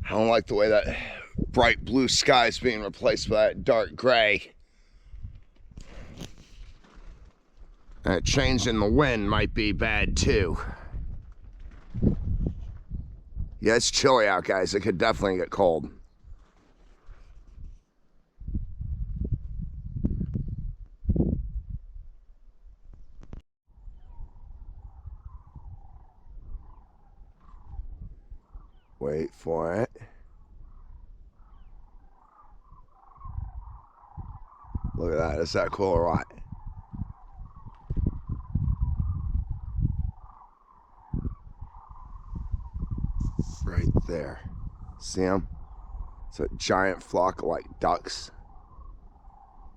I don't like the way that bright blue sky is being replaced by that dark gray. And a change in the wind might be bad too. Yeah, it's chilly out, guys. It could definitely get cold. Wait for it. Look at that. Is that cool or what? Right there. See them? It's a giant flock of like ducks.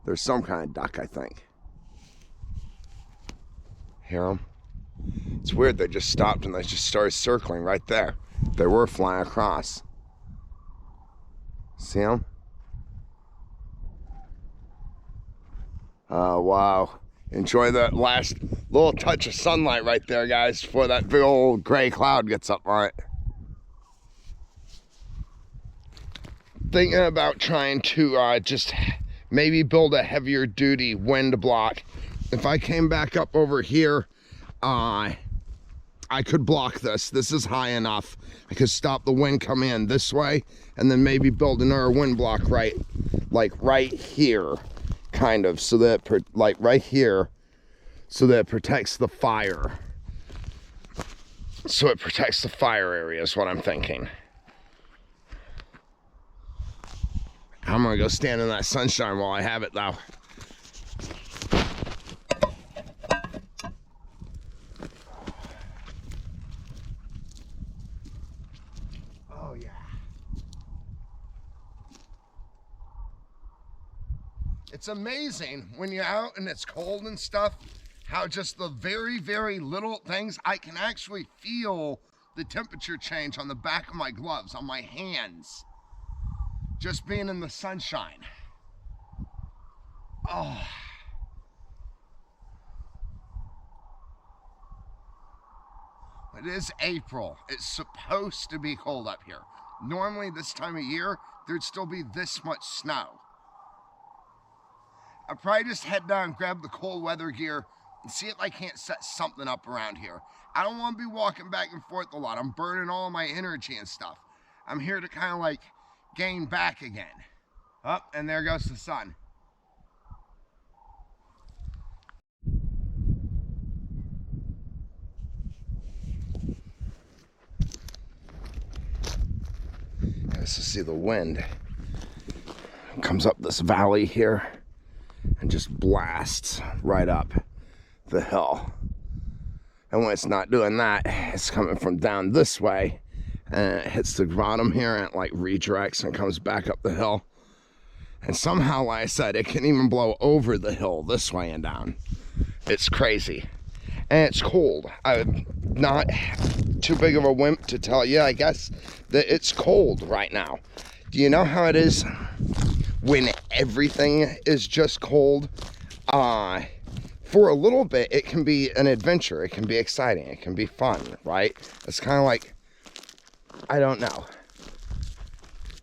There's some kind of duck, I think. Hear them? It's weird. They just stopped and they just started circling right there. They were flying across. See them? Oh, wow. Enjoy that last little touch of sunlight right there, guys, before that big old gray cloud gets up on it. Thinking about trying to just maybe build a heavier duty wind block. If I came back up over here, I could block this. This is high enough. I could stop the wind coming in this way and then maybe build another wind block right here, kind of, so that like right here, so that it protects the fire. So it protects the fire area is what I'm thinking. I'm gonna go stand in that sunshine while I have it though. Oh yeah. It's amazing when you're out and it's cold and stuff, how just the very, very little things, I can actually feel the temperature change on the back of my gloves, on my hands. Just being in the sunshine. Oh. It is April. It's supposed to be cold up here. Normally this time of year, there'd still be this much snow. I'll probably just head down and grab the cold weather gear and see if I can't set something up around here. I don't want to be walking back and forth a lot. I'm burning all of my energy and stuff. I'm here to kind of like gain back again. Oh, and there goes the sun. Guys, to see the wind. It comes up this valley here and just blasts right up the hill. And when it's not doing that, it's coming from down this way. And it hits the bottom here and it like redirects and comes back up the hill. And somehow, like I said, it can even blow over the hill this way and down. It's crazy. And it's cold. I'm not too big of a wimp to tell you, I guess, that it's cold right now. Do you know how it is when everything is just cold? For a little bit, it can be an adventure. It can be exciting. It can be fun, right? It's kind of like, I don't know.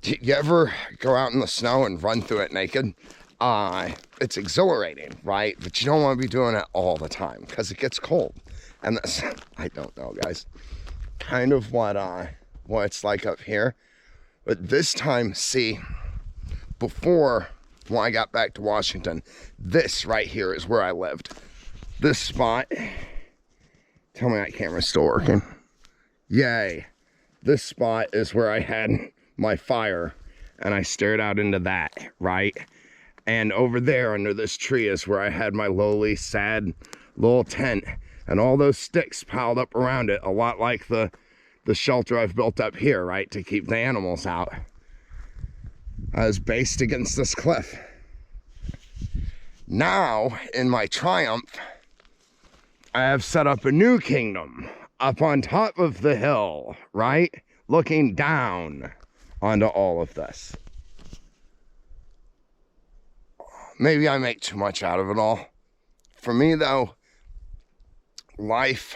Do you ever go out in the snow and run through it naked? It's exhilarating, right? But you don't want to be doing it all the time because it gets cold. And that's, I don't know, guys. Kind of what it's like up here. But this time, see, before, when I got back to Washington, this right here is where I lived. This spot, tell me that camera's still working. Yay. This spot is where I had my fire and I stared out into that, right? And over there under this tree is where I had my lowly, sad little tent and all those sticks piled up around it, a lot like the shelter I've built up here, right, to keep the animals out. I was based against this cliff. Now, in my triumph, I have set up a new kingdom up on top of the hill, right? Looking down onto all of this. Maybe I make too much out of it all. For me though, life,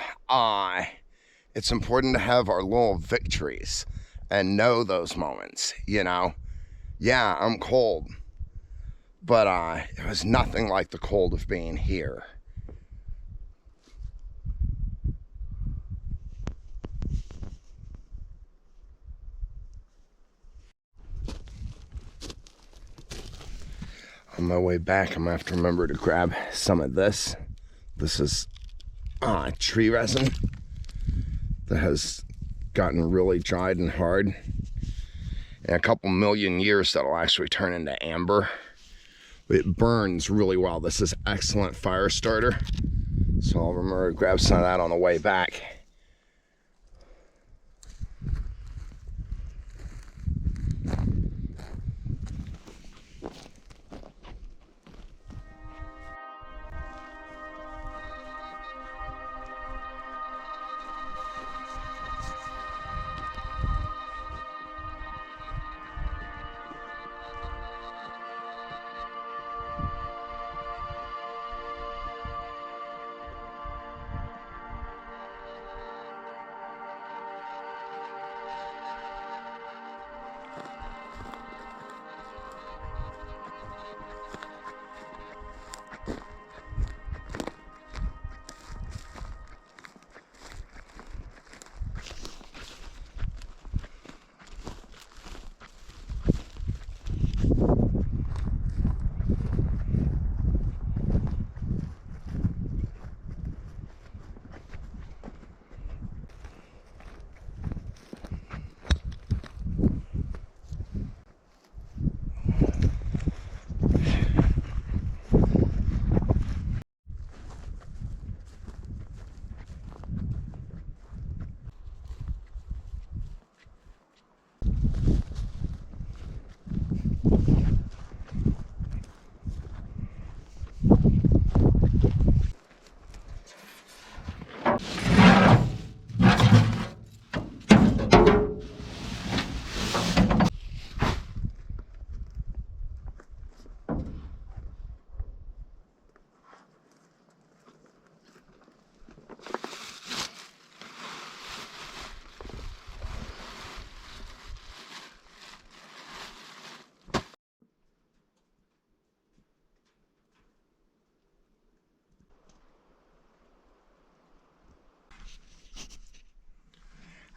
it's important to have our little victories and know those moments, you know? Yeah, I'm cold, but it was nothing like the cold of being here. On my way back, I'm gonna have to remember to grab some of this. This is tree resin that has gotten really dried and hard. In a couple million years, that'll actually turn into amber. It burns really well. This is excellent fire starter. So I'll remember to grab some of that on the way back.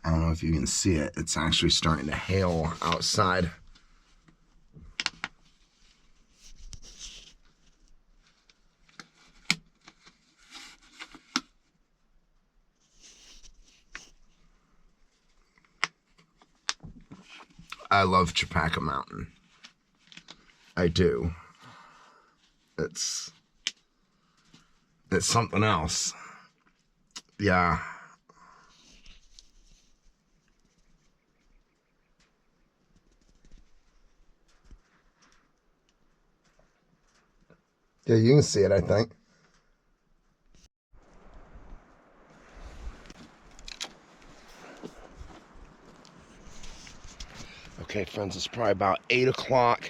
I don't know if you can see it. It's actually starting to hail outside. I love Chopaka Mountain. I do. It's something else. Yeah. Yeah, you can see it, I think. Okay, friends, it's probably about 8 o'clock.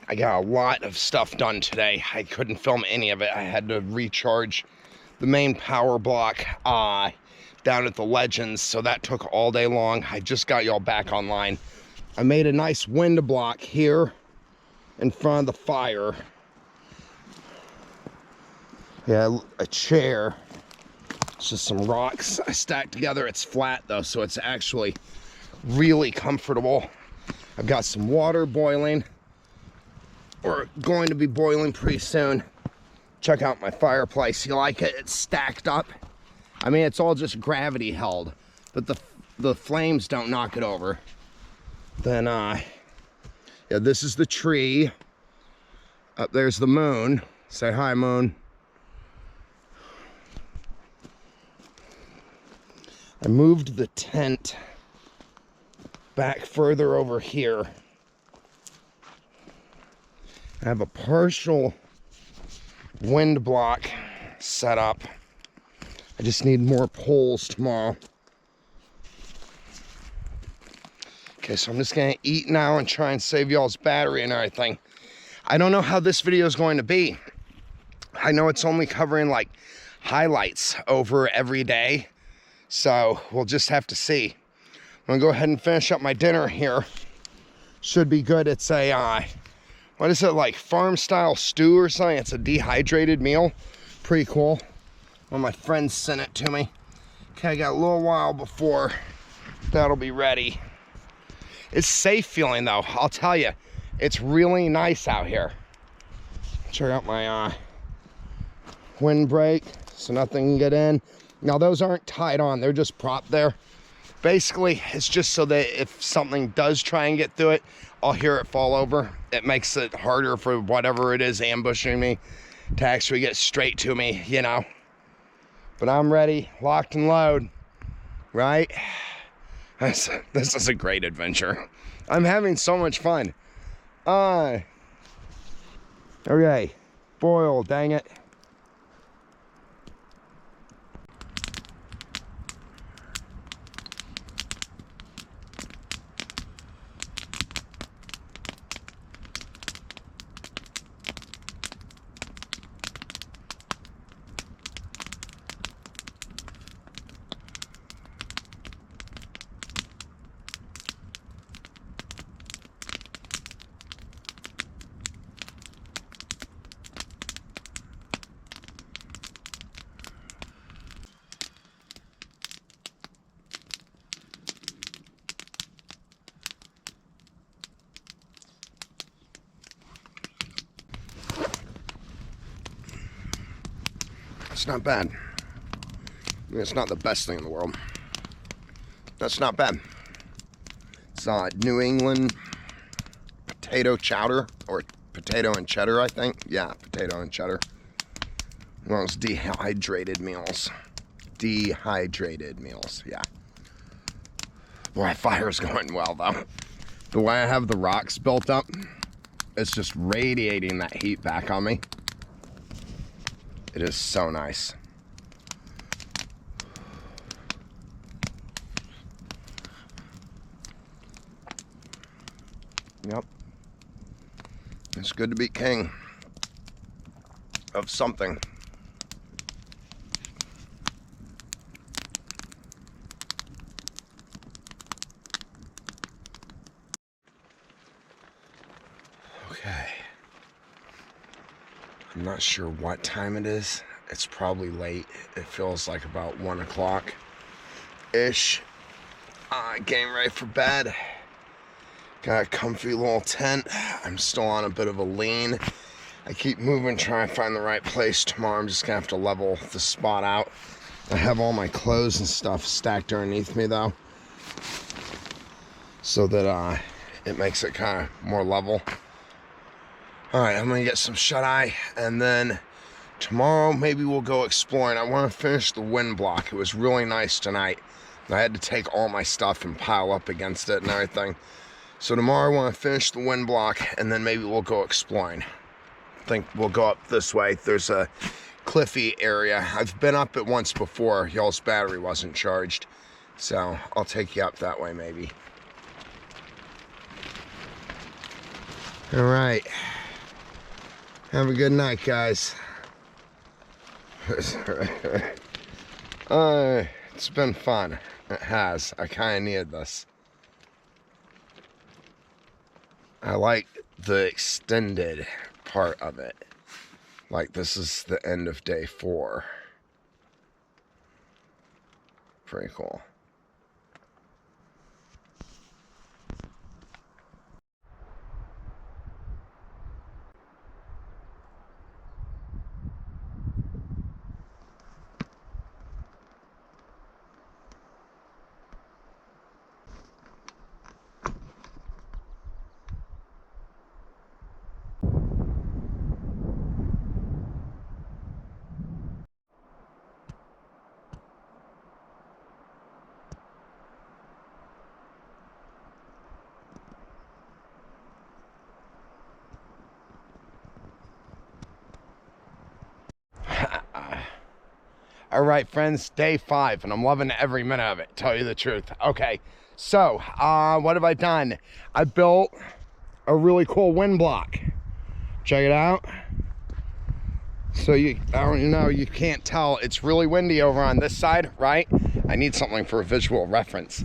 I got a lot of stuff done today. I couldn't film any of it. I had to recharge the main power block down at the Legends, so that took all day long. I just got y'all back online. I made a nice wind block here in front of the fire. Yeah, a chair. It's just some rocks I stacked together. It's flat though, so it's actually really comfortable. I've got some water boiling, or going to be boiling pretty soon. Check out my fireplace. You like it? It's stacked up. I mean, it's all just gravity held, but the flames don't knock it over. Then, yeah, this is the tree. Up there's the moon. Say hi, moon. I moved the tent back further over here. I have a partial wind block set up. I just need more poles tomorrow. Okay, so I'm just gonna eat now and try and save y'all's battery and everything. I don't know how this video is going to be. I know it's only covering like highlights over every day, so we'll just have to see. I'm gonna go ahead and finish up my dinner here. Should be good. It's a what is it, like farm style stew or something? It's a dehydrated meal. Pretty cool. One of my friends sent it to me. Okay, I got a little while before that'll be ready. It's safe feeling though, I'll tell you. It's really nice out here. Check out my windbreak so nothing can get in. Now those aren't tied on, they're just propped there. Basically, it's just so that if something does try and get through it, I'll hear it fall over. It makes it harder for whatever it is ambushing me to actually get straight to me, you know. But I'm ready, locked and load, right? This is a great adventure. I'm having so much fun. Okay, boil, dang it. It's not bad. I mean, it's not the best thing in the world. That's not bad. It's New England potato chowder, or potato and cheddar, I think. Yeah, potato and cheddar. One of those dehydrated meals. Dehydrated meals, yeah. Boy, fire's going well, though. The way I have the rocks built up, it's just radiating that heat back on me. It is so nice. Yep. It's good to be king of something. Okay. I'm not sure what time it is. It's probably late. It feels like about 1 o'clock-ish. Getting ready for bed. Got a comfy little tent. I'm still on a bit of a lean. I keep moving, trying to find the right place. Tomorrow I'm just gonna have to level the spot out. I have all my clothes and stuff stacked underneath me though, so that it makes it kind of more level. All right, I'm gonna get some shut-eye, and then tomorrow maybe we'll go exploring. I want to finish the wind block. It was really nice tonight. I had to take all my stuff and pile up against it and everything. So tomorrow I want to finish the wind block, and then maybe we'll go exploring. I think we'll go up this way. There's a cliffy area. I've been up it once before. Y'all's battery wasn't charged, so I'll take you up that way maybe. All right. Have a good night, guys. It's been fun. It has. I kind of needed this. I like the extended part of it. Like, this is the end of day 4. Pretty cool. All right, friends, day 5, and I'm loving every minute of it, tell you the truth. Okay, so what have I done? I built a really cool wind block. Check it out. So I don't know, you can't tell. It's really windy over on this side, right? I need something for a visual reference.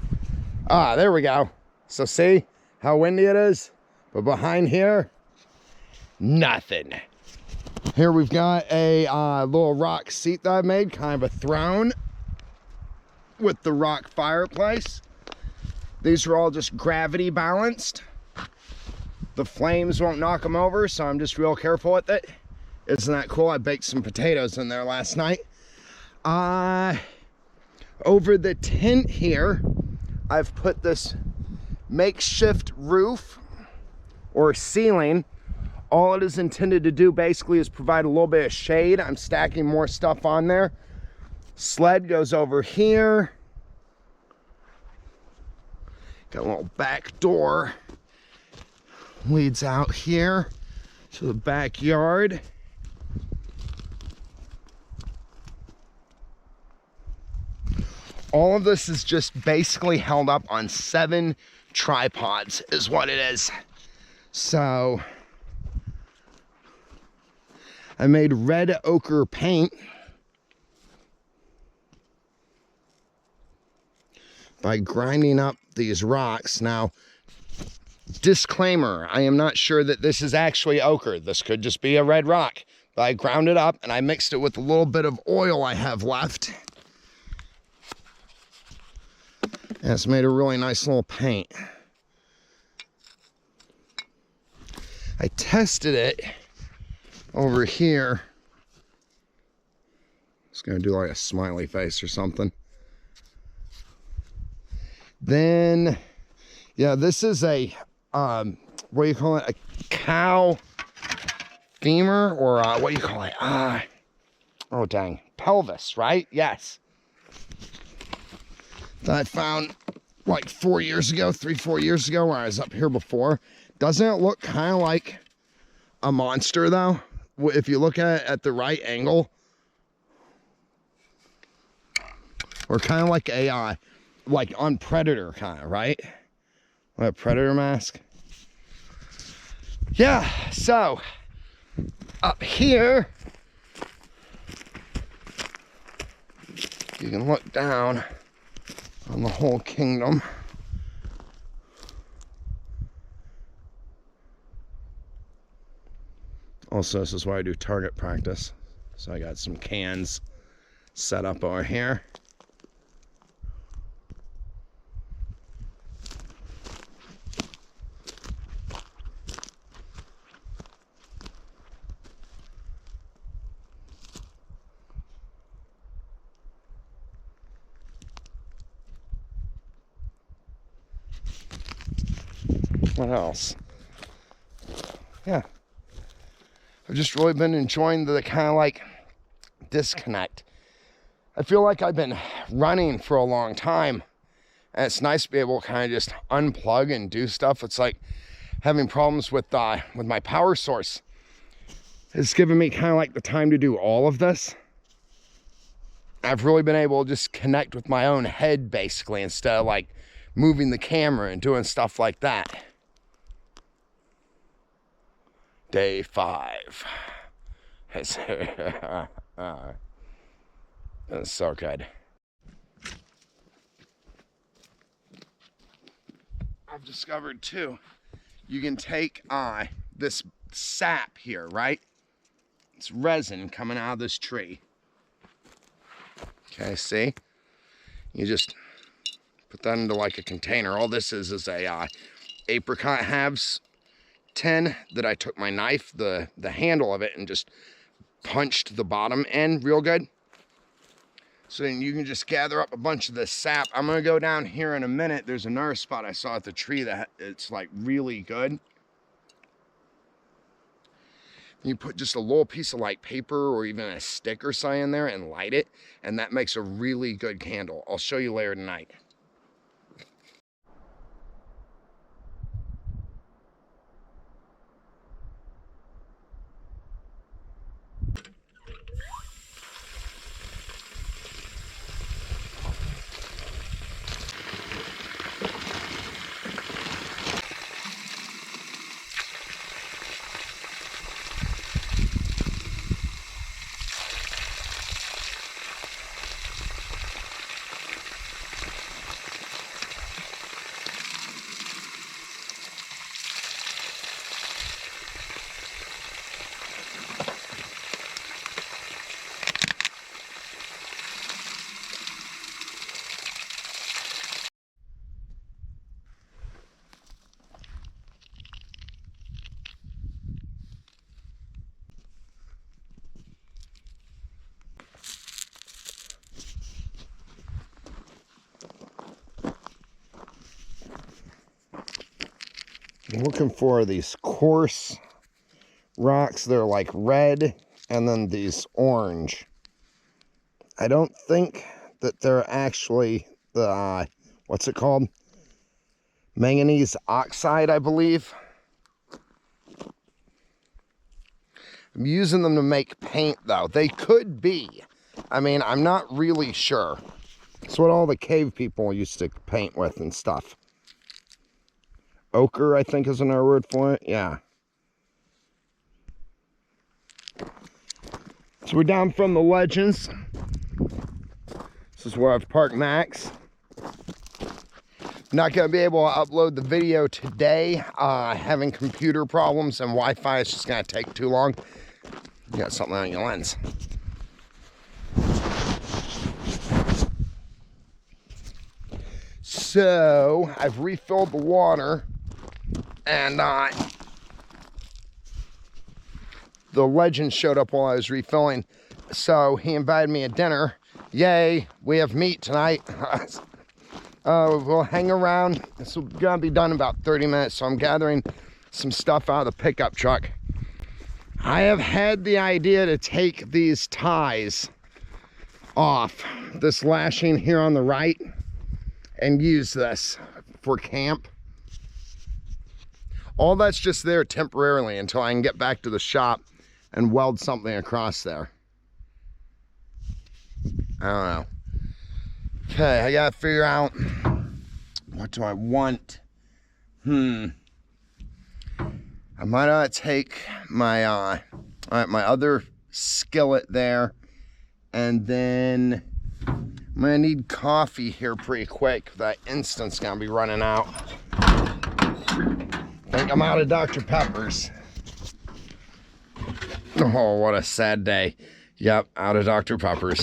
Ah, there we go. So see how windy it is? But behind here, nothing. Here we've got a little rock seat that I made, kind of a throne with the rock fireplace. These are all just gravity balanced. The flames won't knock them over, so I'm just real careful with it. Isn't that cool? I baked some potatoes in there last night. Over the tent here, I've put this makeshift roof or ceiling. All it is intended to do basically is provide a little bit of shade. I'm stacking more stuff on there. Sled goes over here. Got a little back door. Leads out here to the backyard. All of this is just basically held up on 7 tripods is what it is. So I made red ochre paint by grinding up these rocks. Now, disclaimer, I am not sure that this is actually ochre. This could just be a red rock. But I ground it up and I mixed it with a little bit of oil I have left. And it's made a really nice little paint. I tested it over here. It's gonna do like a smiley face or something. Then, yeah, this is a, what do you call it? A cow femur, or what do you call it? Oh dang, pelvis, right? Yes. That I found like 4 years ago, 3-4 years ago, when I was up here before. Doesn't it look kind of like a monster though? If you look at it at the right angle. Or kind of like a, like on Predator kind of, right? Like a Predator mask. Yeah, so up here, you can look down on the whole kingdom. Also, this is why I do target practice. So I got some cans set up over here. What else? Yeah. I've just really been enjoying the kind of like disconnect. I feel like I've been running for a long time, and it's nice to be able to kind of just unplug and do stuff. It's like having problems with my power source. It's given me kind of like the time to do all of this. I've really been able to just connect with my own head basically, instead of like moving the camera and doing stuff like that. Day 5. It's so good. I've discovered too, you can take this sap here, right? It's resin coming out of this tree. Okay, see? You just put that into like a container. All this is a apricot halves tin that I took my knife, the handle of it, and just punched the bottom end real good. So then you can just gather up a bunch of this sap. I'm gonna go down here in a minute. There's another spot I saw at the tree that it's like really good. You put just a little piece of like paper or even a stick or something in there and light it, and that makes a really good candle. I'll show you later tonight. I'm looking for these coarse rocks. They're like red and then these orange. I don't think that they're actually the, what's it called? Manganese oxide, I believe. I'm using them to make paint, though. They could be. I mean, I'm not really sure. It's what all the cave people used to paint with and stuff. Ochre, I think, is another word for it. Yeah. So we're down from the Legends. This is where I've parked Max. Not going to be able to upload the video today. Having computer problems and Wi-Fi is just going to take too long. You got something on your lens. So I've refilled the water, and the Legend showed up while I was refilling, so he invited me at dinner. Yay, we have meat tonight. We'll hang around. This will gonna be done in about 30 minutes, so I'm gathering some stuff out of the pickup truck. I have had the idea to take these ties off, this lashing here on the right, and use this for camp. All that's just there temporarily until I can get back to the shop and weld something across there. I don't know. Okay, I gotta figure out, what do I want? I might ought to take my my other skillet there, and then I'm gonna need coffee here pretty quick. That instant's gonna be running out. I think I'm out of Dr. Peppers. Oh, what a sad day. Yep, out of Dr. Peppers.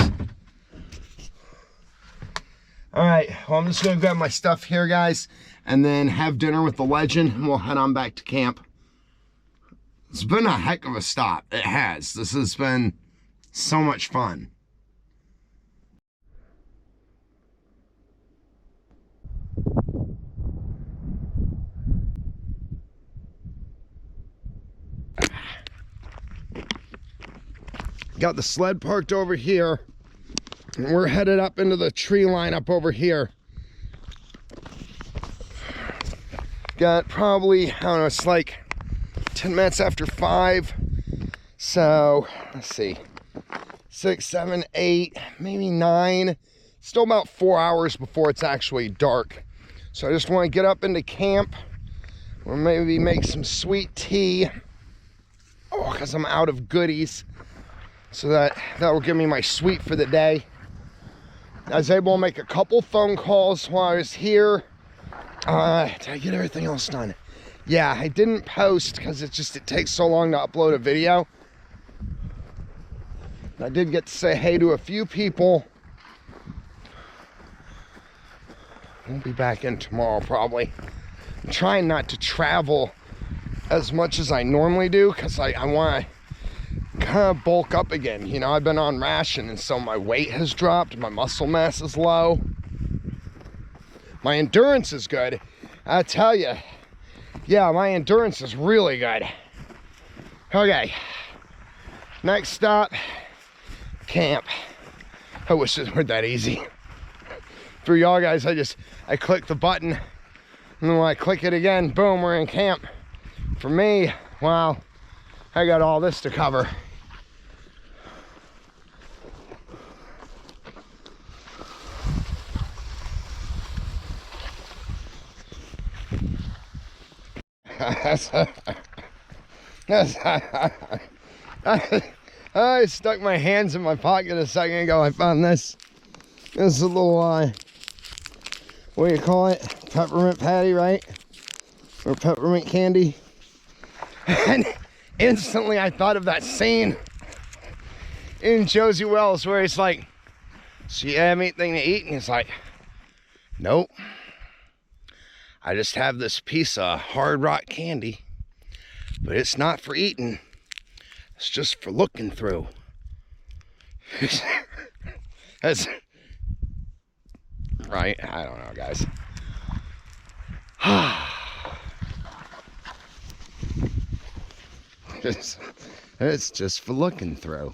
All right, well, I'm just gonna grab my stuff here, guys, and then have dinner with the Legend, and we'll head on back to camp. It's been a heck of a stop. It has. This has been so much fun. Got the sled parked over here, and we're headed up into the tree line up over here. Got probably, I don't know, it's like 10 minutes after 5. So, let's see, 6, 7, 8, maybe 9. Still about 4 hours before it's actually dark. So I just want to get up into camp, or maybe make some sweet tea. Oh, because I'm out of goodies. So that will give me my sweet for the day. I was able to make a couple phone calls while I was here. Did I get everything else done? Yeah, I didn't post because it takes so long to upload a video. I did get to say hey to a few people. We'll be back in tomorrow probably. I'm trying not to travel as much as I normally do because I want to kind of bulk up again. You know, I've been on ration, and so my weight has dropped, my muscle mass is low, my endurance is good. I tell you, yeah, my endurance is really good. Okay, next stop, camp. I wish it were that easy. For y'all guys, I click the button, and then when I click it again, boom, we're in camp. For me, wow, I got all this to cover. I stuck my hands in my pocket a second ago. I found this. This is a little, what do you call it? Peppermint patty, right? Or peppermint candy. And instantly I thought of that scene in Josie Wells where it's like, so you have anything to eat? And he's like, nope. I just have this piece of hard rock candy, but it's not for eating. It's just for looking through. That's right. I don't know, guys. It's just for looking through.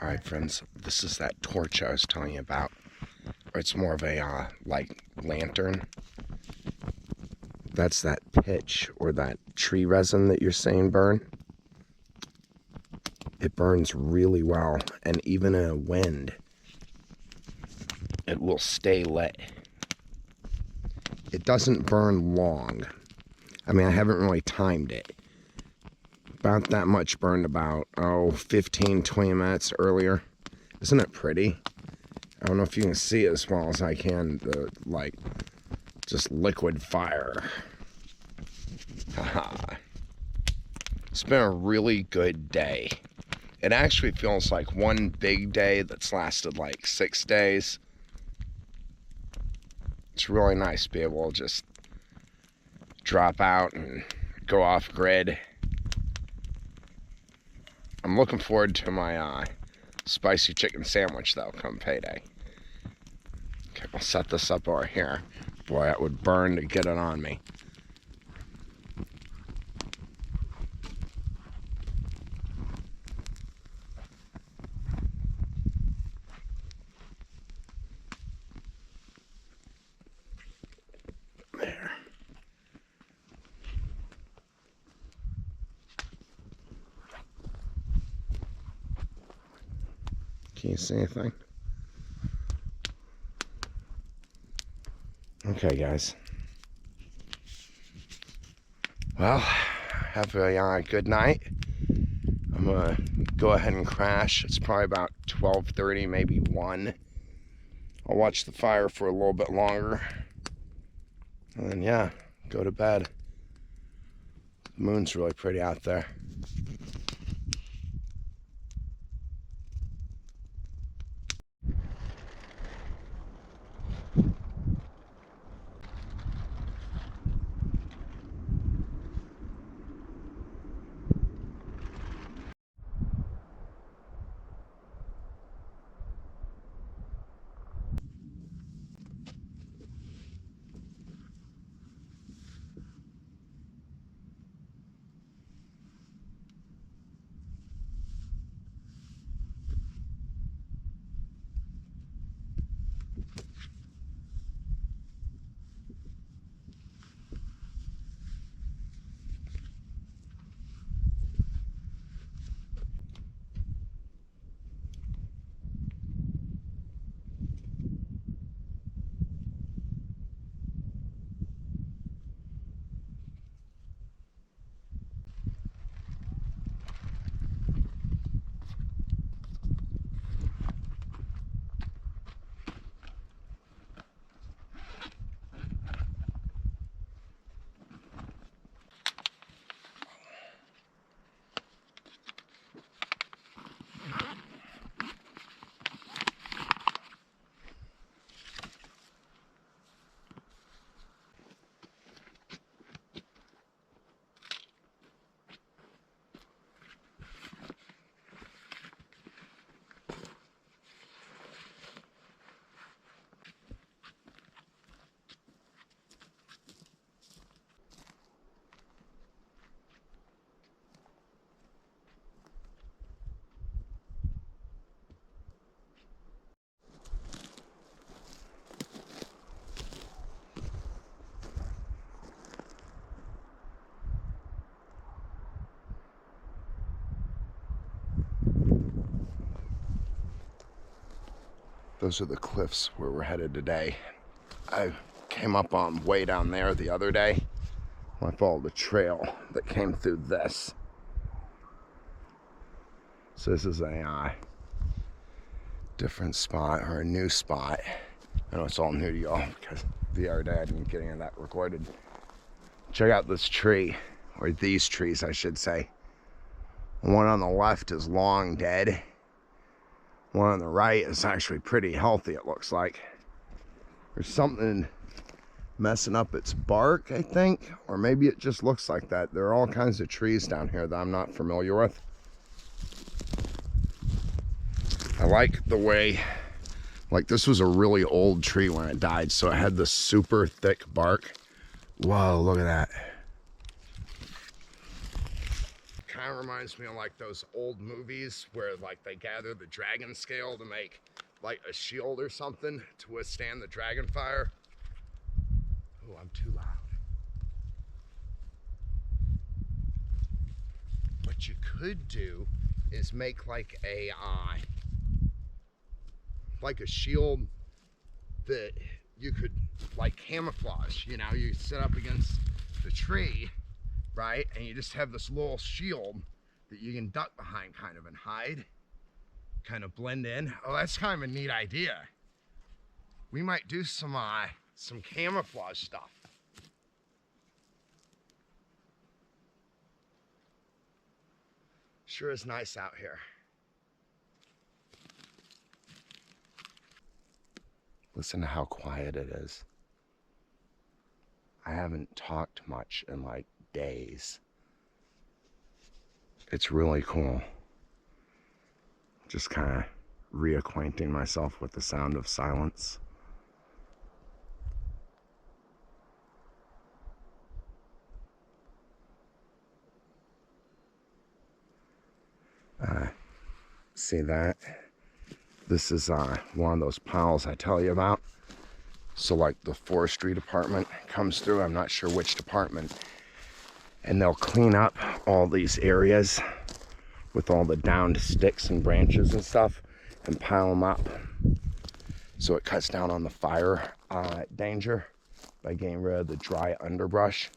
All right, friends, this is that torch I was telling you about. It's more of a, like, lantern. That's that pitch or that tree resin that you're saying burn. It burns really well, and even in a wind, it will stay lit. It doesn't burn long. I mean, I haven't really timed it. About that much burned about, 15, 20 minutes earlier. Isn't it pretty? I don't know if you can see it as well as I can, the, like, just liquid fire. Haha. It's been a really good day. It actually feels like one big day that's lasted like 6 days. It's really nice to be able to just drop out and go off grid. I'm looking forward to my spicy chicken sandwich though, come payday. Okay, we'll set this up over here. Boy, it would burn to get it on me. There. Can you see anything? Okay, guys. Well, have a good night. I'm gonna go ahead and crash. It's probably about 12:30, maybe 1. I'll watch the fire for a little bit longer. And then, yeah, go to bed. The moon's really pretty out there. Those are the cliffs where we're headed today. I came up on way down there the other day. I followed the trail that came through this. So this is a different spot, or a new spot. I know it's all new to y'all because the other day I didn't get any of that recorded. Check out this tree. or these trees, I should say. One on the left is long dead. One on the right is actually pretty healthy, it looks like. There's something messing up its bark, I think, or maybe it just looks like that. There are all kinds of trees down here that I'm not familiar with. I like the way, like this was a really old tree when it died, so it had this super thick bark. Whoa, look at that. Kind of reminds me of like those old movies where like they gather the dragon scale to make like a shield or something to withstand the dragon fire. Oh, I'm too loud. What you could do is make like a shield that you could like camouflage. You know, you sit up against the tree, right? And you just have this little shield that you can duck behind kind of and hide, kind of blend in. Oh, that's kind of a neat idea. We might do some camouflage stuff. Sure is nice out here. Listen to how quiet it is. I haven't talked much in like days. It's really cool. Just kind of reacquainting myself with the sound of silence. See that? This is one of those piles I tell you about. So like the forestry department comes through, I'm not sure which department, and they'll clean up all these areas with all the downed sticks and branches and stuff and pile them up. So it cuts down on the fire danger by getting rid of the dry underbrush.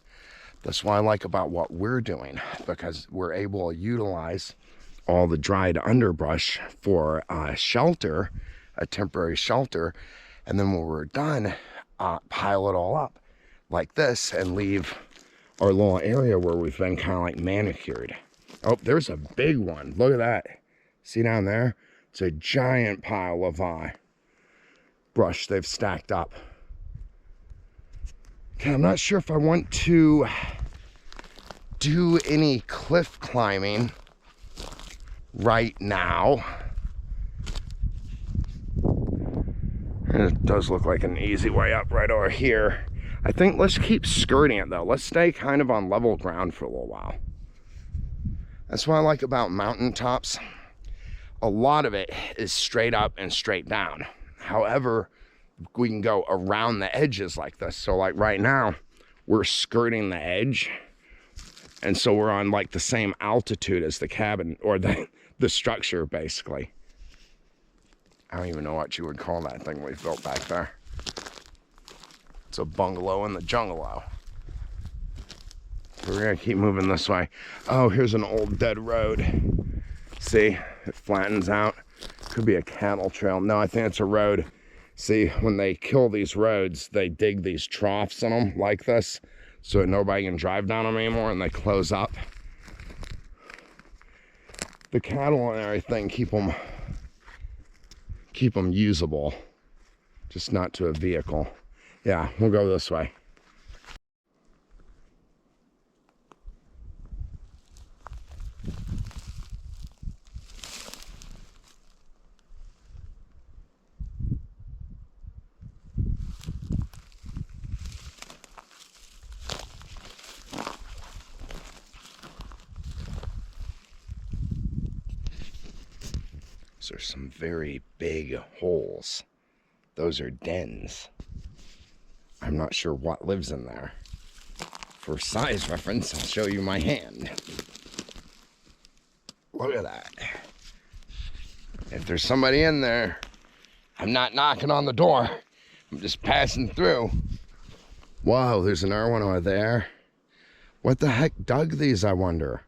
That's what I like about what we're doing, because we're able to utilize all the dried underbrush for shelter, a temporary shelter, and then when we're done, pile it all up like this and leave our little area where we've been kind of like manicured. Oh, there's a big one. Look at that. See down there? It's a giant pile of brush they've stacked up. Okay, I'm not sure if I want to do any cliff climbing right now. And it does look like an easy way up right over here. I think let's keep skirting it though. Let's stay kind of on level ground for a little while. That's what I like about mountaintops. A lot of it is straight up and straight down. However, we can go around the edges like this. So like right now, we're skirting the edge. And so we're on like the same altitude as the cabin, or the structure basically. I don't even know what you would call that thing we built back there. It's a bungalow in the jungalow. We're gonna keep moving this way. Oh, here's an old dead road. See, it flattens out. Could be a cattle trail. No, I think it's a road. See, when they kill these roads, they dig these troughs in them like this so that nobody can drive down them anymore, and they close up. The cattle and everything keep them usable, just not to a vehicle. Yeah, we'll go this way. So there's some very big holes. Those are dens. I'm not sure what lives in there. For size reference, I'll show you my hand. Look at that. If there's somebody in there, I'm not knocking on the door. I'm just passing through. Whoa, there's another one over there. What the heck dug these, I wonder?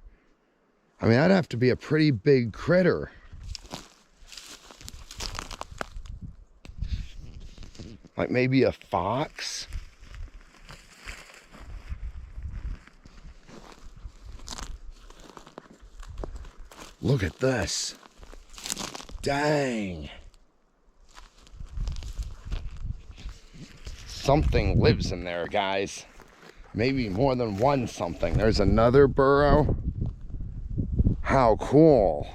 I mean, that'd have to be a pretty big critter. Like maybe a fox? Look at this. Dang. Something lives in there, guys. Maybe more than one something. There's another burrow. How cool.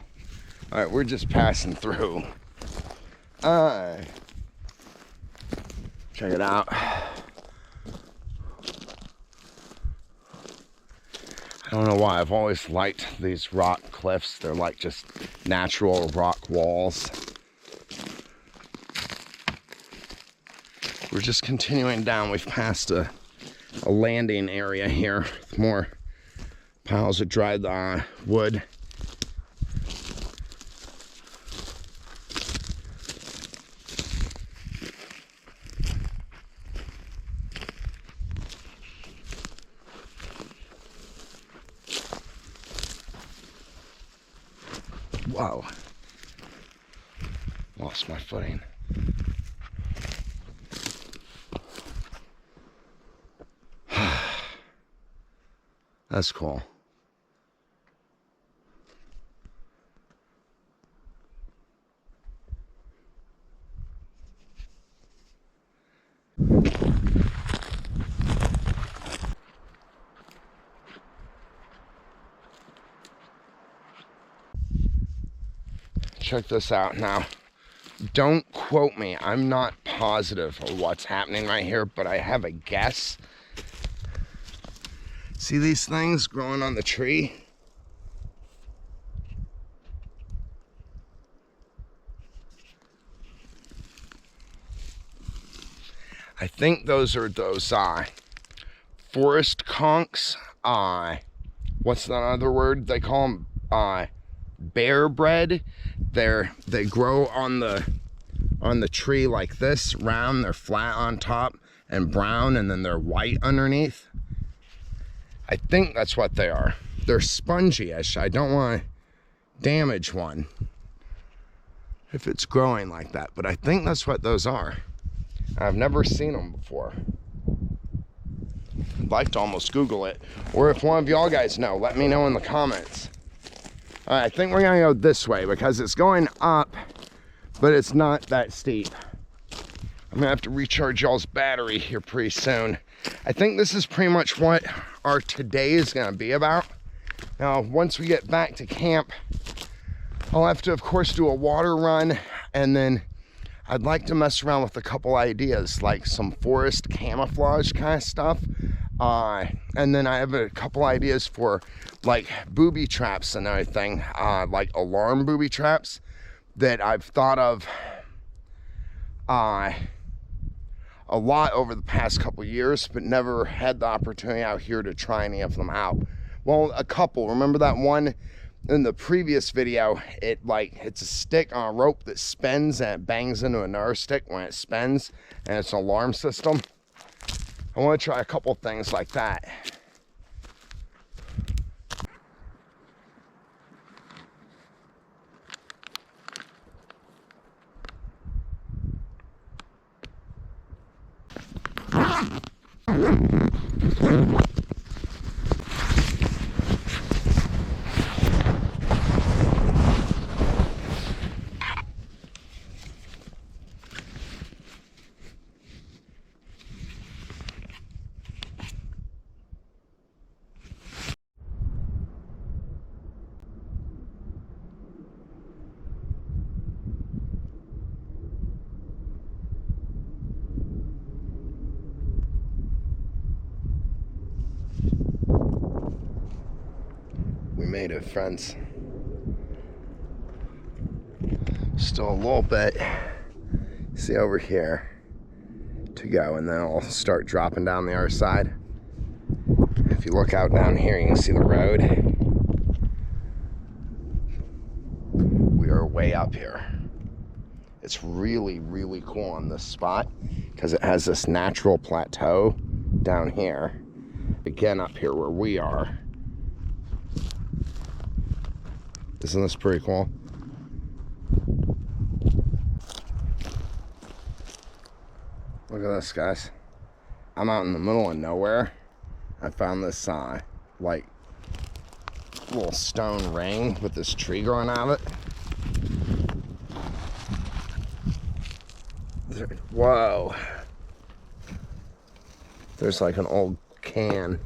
All right, we're just passing through. Check it out. I don't know why, I've always liked these rock cliffs. They're like just natural rock walls. We're just continuing down. We've passed a landing area here with more piles of dried wood. Whoa. Lost my footing. That's cool. Check this out now. Don't quote me. I'm not positive of what's happening right here, but I have a guess. See these things growing on the tree? I think those are those forest conchs. What's that other word they call them? Bear bread. They grow on the tree like this, round. They're flat on top and brown, and then they're white underneath. I think that's what they are. They're spongy-ish. I don't want to damage one if it's growing like that, but I think that's what those are. I've never seen them before. I'd like to almost Google it, or if one of y'all guys know, let me know in the comments. All right, I think we're gonna go this way because it's going up, but it's not that steep. I'm gonna have to recharge y'all's battery here pretty soon. I think this is pretty much what our today is gonna be about. Now, once we get back to camp, I'll have to, of course, do a water run, and then I'd like to mess around with a couple ideas, like some forest camouflage kind of stuff. And then I have a couple ideas for like booby traps and everything, like alarm booby traps that I've thought of a lot over the past couple years, but never had the opportunity out here to try any of them out. Well, a couple. Remember that one in the previous video? It's a stick on a rope that spins and it bangs into another stick when it spins, and it's an alarm system. I want to try a couple things like that. We made it, friends. Still a little bit, see over here, to go, and then I'll start dropping down the other side. If you look out down here, you can see the road. We are way up here. It's really, really cool on this spot because it has this natural plateau down here. Again, up here where we are. Isn't this pretty cool? Look at this, guys. I'm out in the middle of nowhere. I found this like little stone ring with this tree growing out of it. Whoa. There's like an old can.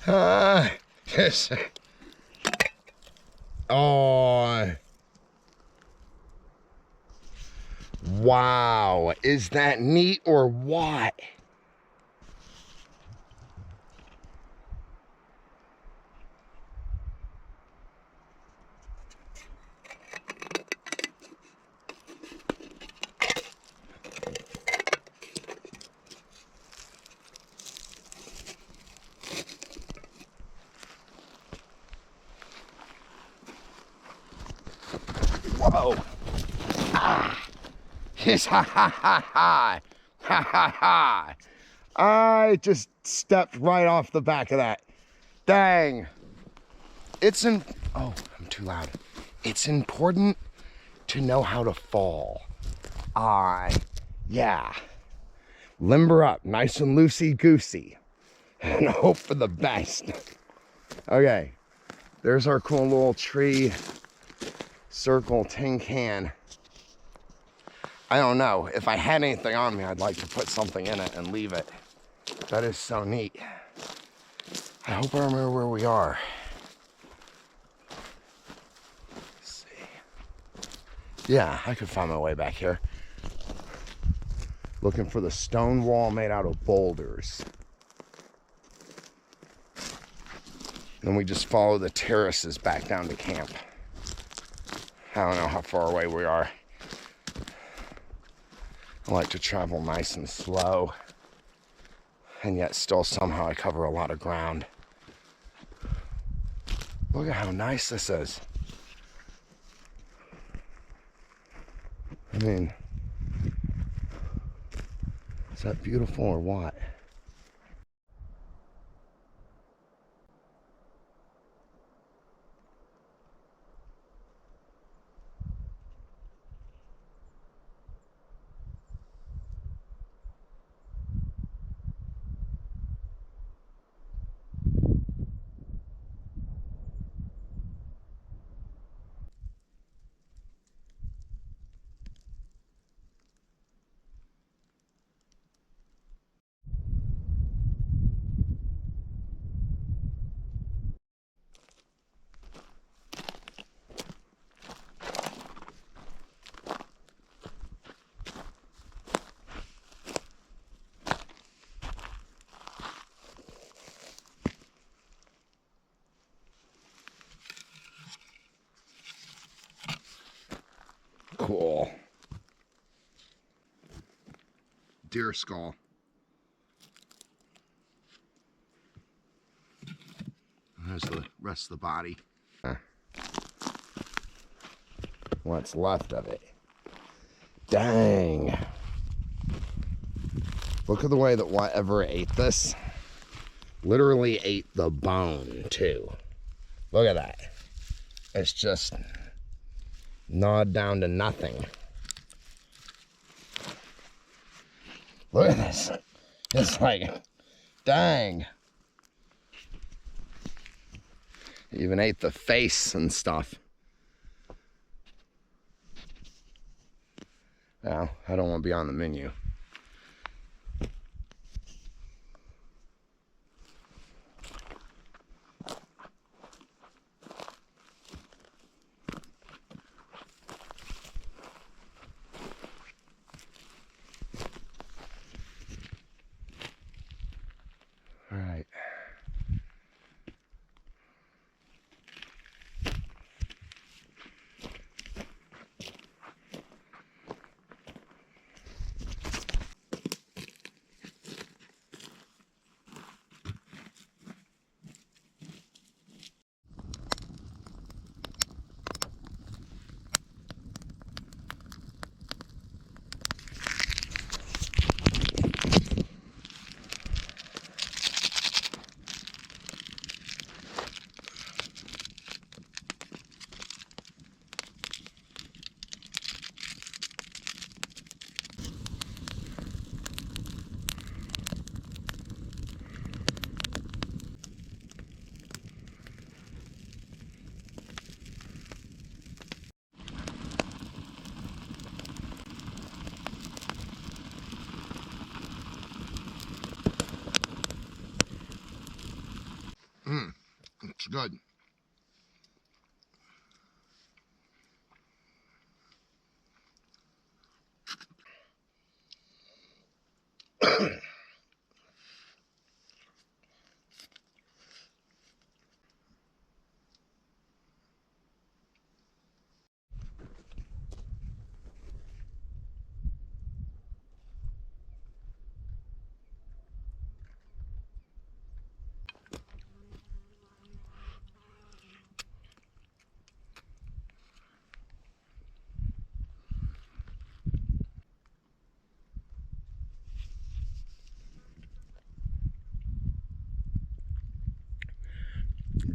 Yes. Oh. Wow. Is that neat or what? Whoa. Ah. Yes, ha ha ha ha. Ha ha ha. I just stepped right off the back of that. Dang. Oh, I'm too loud. It's important to know how to fall. Yeah. Limber up, nice and loosey-goosey. And hope for the best. Okay. There's our cool little tree circle tin can. I don't know. If I had anything on me, I'd like to put something in it and leave it. That is so neat. I hope I remember where we are. Let's see. Yeah, I could find my way back here. Looking for the stone wall made out of boulders. Then we just follow the terraces back down to camp. I don't know how far away we are. I like to travel nice and slow, and yet still somehow I cover a lot of ground. Look at how nice this is. I mean, is that beautiful or what? Cool. Deer skull. There's the rest of the body. What's left of it. Dang. Look at the way that whatever ate this literally ate the bone too. Look at that. It's just gnawed down to nothing. Look at this. It's like, dang. It even ate the face and stuff. Well, I don't want to be on the menu. All right. good.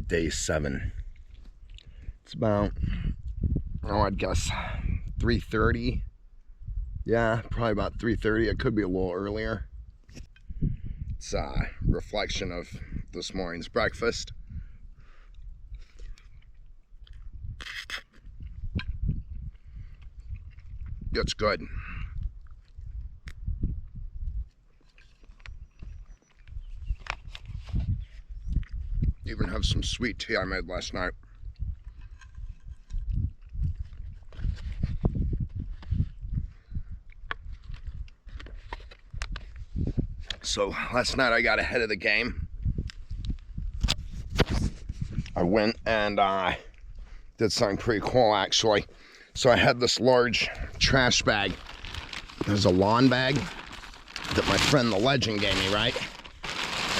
Day 7. It's about, oh, I'd guess 3:30. Yeah, probably about 3:30. It could be a little earlier. It's a reflection of this morning's breakfast. It's good. Even have some sweet tea I made last night. So last night I got ahead of the game. I went and did something pretty cool actually. So I had this large trash bag. There's a lawn bag that my friend the Legend gave me, right?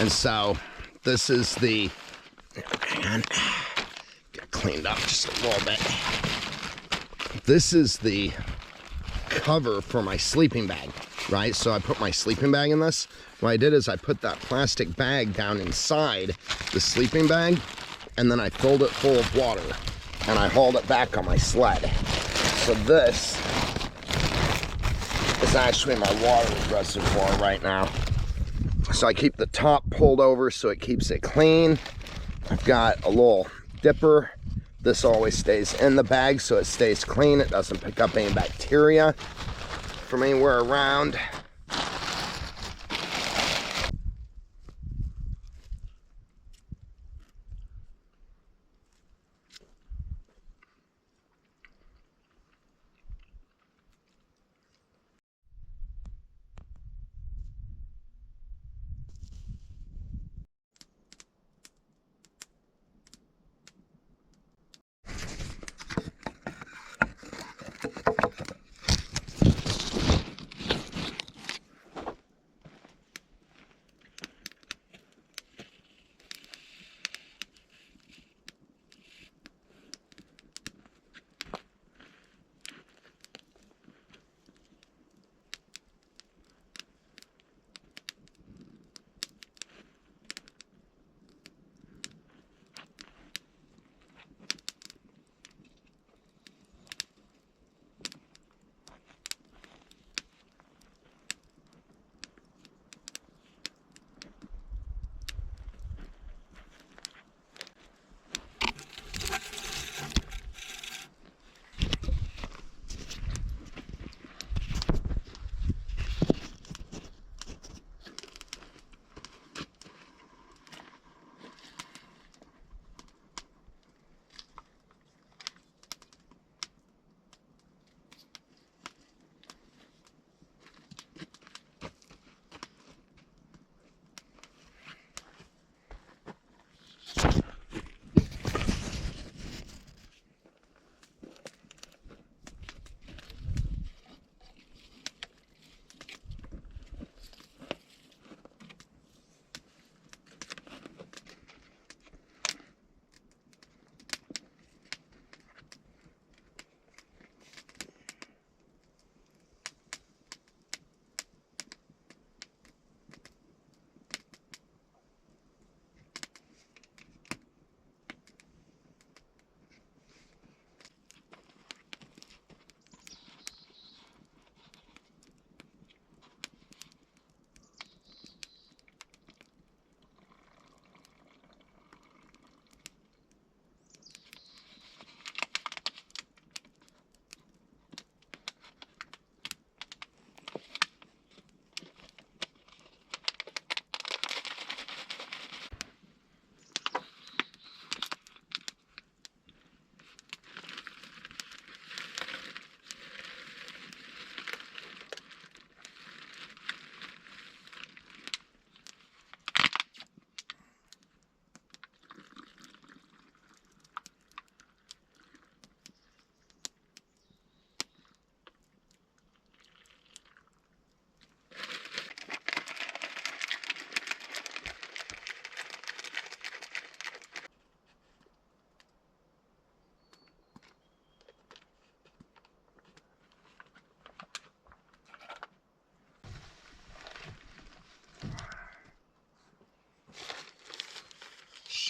And so this is the, hang on, get cleaned up just a little bit. This is the cover for my sleeping bag, right? So I put my sleeping bag in this. What I did is I put that plastic bag down inside the sleeping bag, and then I filled it full of water, and I hauled it back on my sled. So this is actually my water reservoir right now. So I keep the top pulled over so it keeps it clean. I've got a little dipper. This always stays in the bag so it stays clean. It doesn't pick up any bacteria from anywhere around.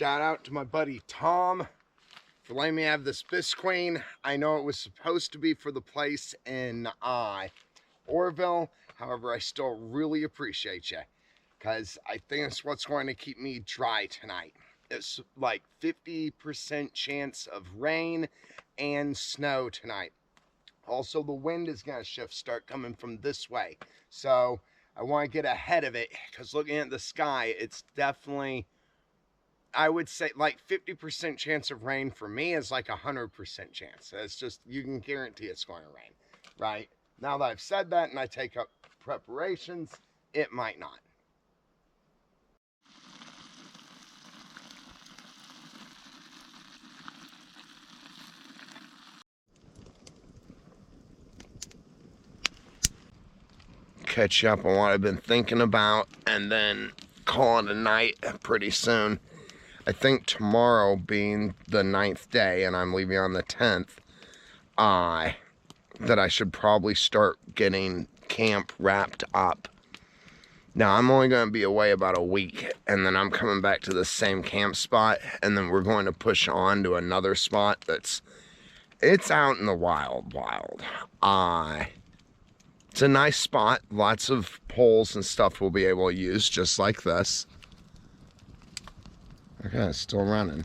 shout out to my buddy Tom for letting me have this Bisqueen. I know it was supposed to be for the place in Orville. However, I still really appreciate you, because I think it's what's going to keep me dry tonight. It's like 50% chance of rain and snow tonight. Also, the wind is going to start coming from this way. So I want to get ahead of it, because looking at the sky, it's definitely, I would say, like 50% chance of rain for me is like 100% chance. It's just, you can guarantee it's going to rain, right? Now that I've said that and I take up preparations, it might not. Catch up on what I've been thinking about, and then call it a night pretty soon. I think tomorrow being the 9th day, and I'm leaving on the 10th, that I should probably start getting camp wrapped up. Now, I'm only going to be away about a week, and then I'm coming back to the same camp spot, and then we're going to push on to another spot it's out in the wild. It's a nice spot. Lots of poles and stuff we'll be able to use, just like this. Okay, it's still running.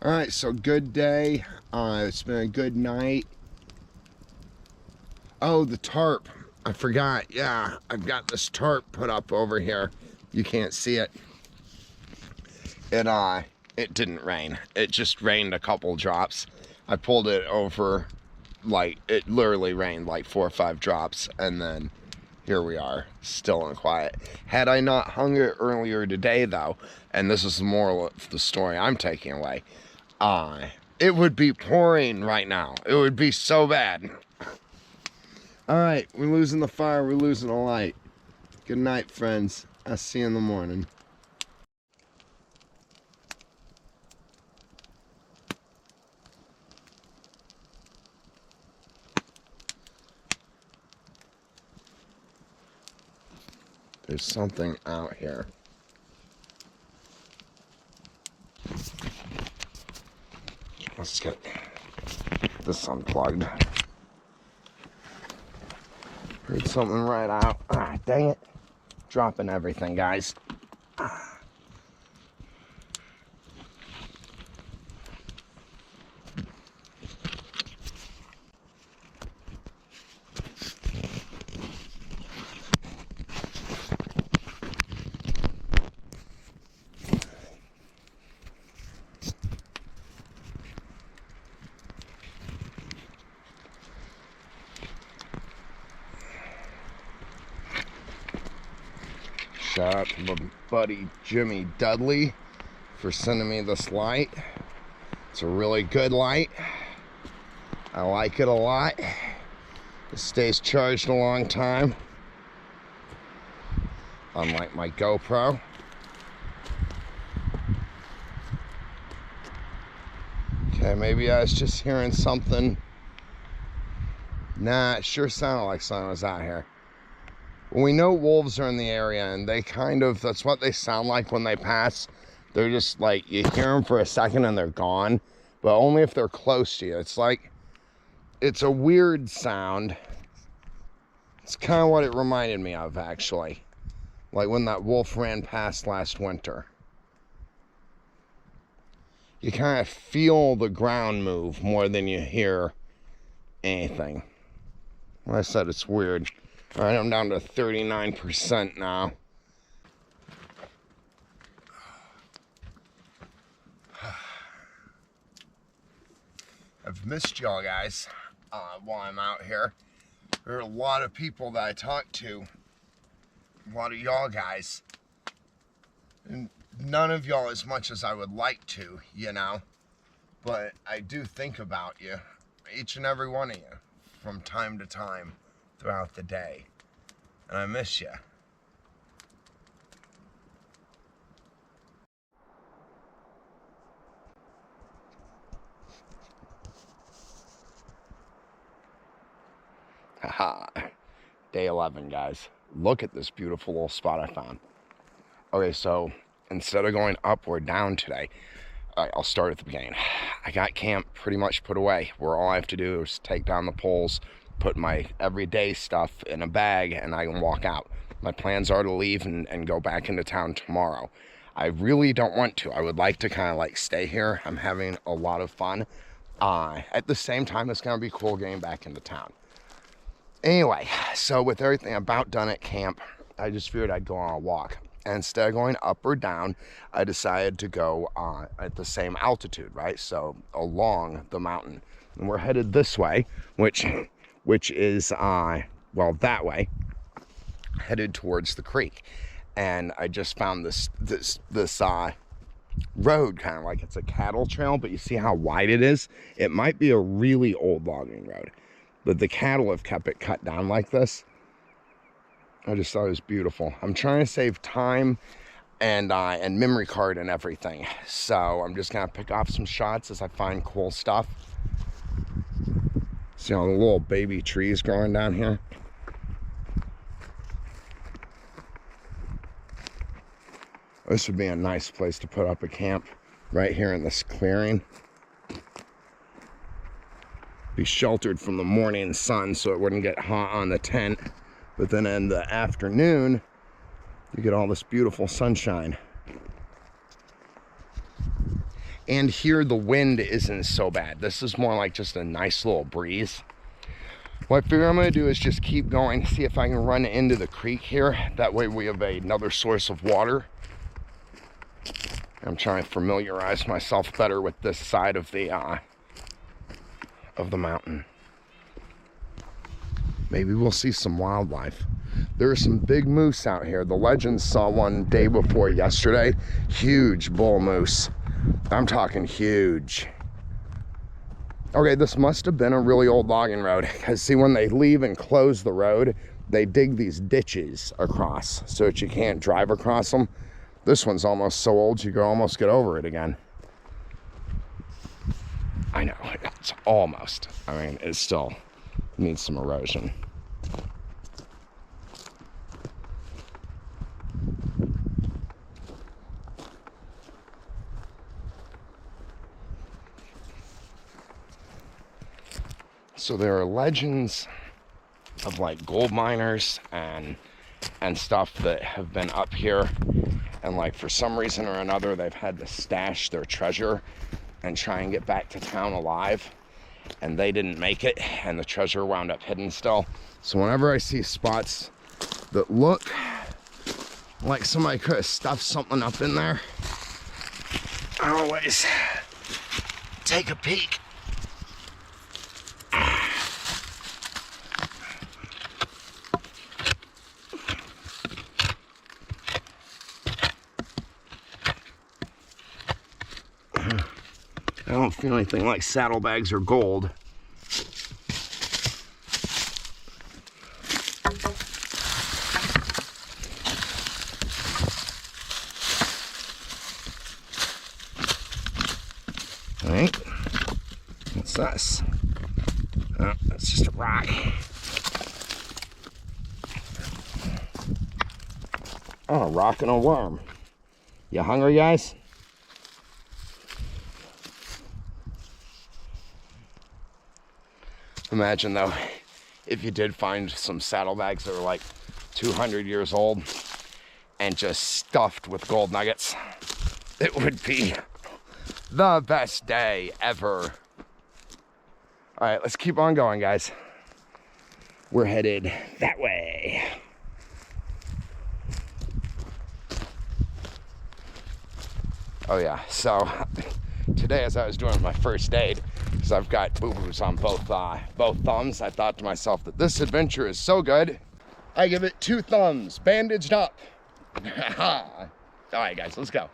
Alright, so good day. It's been a good night. Oh, the tarp. I forgot. Yeah, I've got this tarp put up over here. You can't see it. It didn't rain. It just rained a couple drops. I pulled it over, like, it literally rained like 4 or 5 drops, and then here we are, still and quiet. Had I not hung it earlier today, though, and this is the moral of the story I'm taking away, it would be pouring right now. It would be so bad. Alright, we're losing the fire, we're losing the light. Good night, friends. I'll see you in the morning. There's something out here. Let's get this unplugged. Heard something right out. Ah, dang it. Dropping everything, guys. Shout out to my buddy Jimmy Dudley for sending me this light. It's a really good light. I like it a lot. It stays charged a long time, unlike my GoPro. Okay, maybe I was just hearing something. Nah, it sure sounded like someone was out here. Well, we know wolves are in the area, and they kind of, that's what they sound like when they pass. They're just like, you hear them for a second and they're gone, but only if they're close to you. It's like, it's a weird sound. It's kind of what it reminded me of, actually. Like when that wolf ran past last winter. You kind of feel the ground move more than you hear anything. Like I said, it's weird. All right, I'm down to 39% now. I've missed y'all guys while I'm out here. There are a lot of people that I talk to, a lot of y'all guys, and none of y'all as much as I would like to, you know, but I do think about you, each and every one of you, from time to time throughout the day, and I miss you. Haha, day 11, guys. Look at this beautiful little spot I found. Okay, so instead of going up or down today, I'll start at the beginning. I got camp pretty much put away, where all I have to do is take down the poles, put my everyday stuff in a bag, and I can walk out. My plans are to leave and go back into town tomorrow. I really don't want to. I would like to kind of like stay here. I'm having a lot of fun. At the same time, it's going to be cool getting back into town. Anyway, so with everything about done at camp, I just figured I'd go on a walk. And instead of going up or down, I decided to go at the same altitude, right? So along the mountain. And we're headed this way, which is, well, that way, headed towards the creek. And I just found this road, kind of like it's a cattle trail, but you see how wide it is? It might be a really old logging road, but the cattle have kept it cut down like this. I just thought it was beautiful. I'm trying to save time and memory card and everything. So I'm just gonna pick off some shots as I find cool stuff. See all the little baby trees growing down here? This would be a nice place to put up a camp, right here in this clearing. Be sheltered from the morning sun so it wouldn't get hot on the tent. But then in the afternoon, you get all this beautiful sunshine. And here the wind isn't so bad. This is more like just a nice little breeze. What I figure I'm gonna do is just keep going, see if I can run into the creek here. That way we have another source of water. I'm trying to familiarize myself better with this side of the mountain. Maybe we'll see some wildlife. There are some big moose out here. The legends saw one day before yesterday. Huge bull moose. I'm talking huge. Okay, this must have been a really old logging road, because see, when they leave and close the road, they dig these ditches across so that you can't drive across them. This one's almost so old you can almost get over it again. I know, it's almost. I mean, it still needs some erosion. So there are legends of like gold miners and stuff that have been up here, and like for some reason or another they've had to stash their treasure and try and get back to town alive, and they didn't make it, and the treasure wound up hidden still. So whenever I see spots that look like somebody could have stuffed something up in there, I always take a peek. I don't feel anything like saddlebags or gold. All right, what's this? Oh, that's just a rock. Oh, a rock and a worm. You hungry, guys? Imagine though, if you did find some saddlebags that were like 200 years old and just stuffed with gold nuggets. It would be the best day ever. All right, let's keep on going, guys. We're headed that way. Oh yeah, so today as I was doing my first aid, because I've got boo-boos on both thumbs, I thought to myself that this adventure is so good, I give it 2 thumbs, bandaged up. All right, guys, let's go.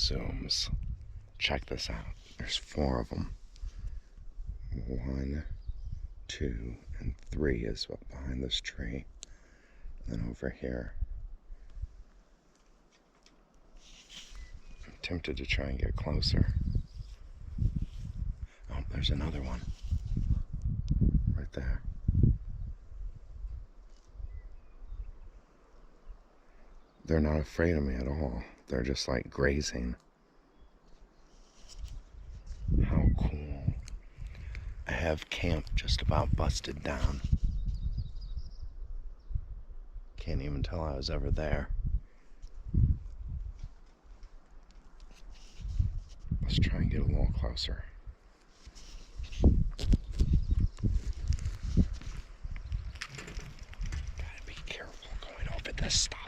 zooms. Check this out. There's 4 of them. 1, 2, and 3 is what behind this tree. And then over here. I'm tempted to try and get closer. Oh, there's another one. Right there. They're not afraid of me at all. They're just like grazing. How cool. I have camp just about busted down. Can't even tell I was ever there. Let's try and get a little closer. Gotta be careful going over this stuff.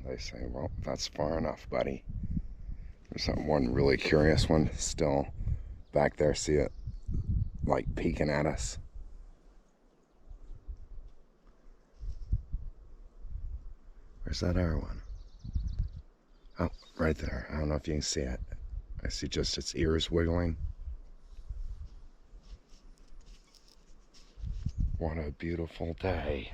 They say, well, that's far enough, buddy. There's that one really curious one still back there. See it like peeking at us. Where's that other one? Oh, right there. I don't know if you can see it. I see just its ears wiggling. What a beautiful day.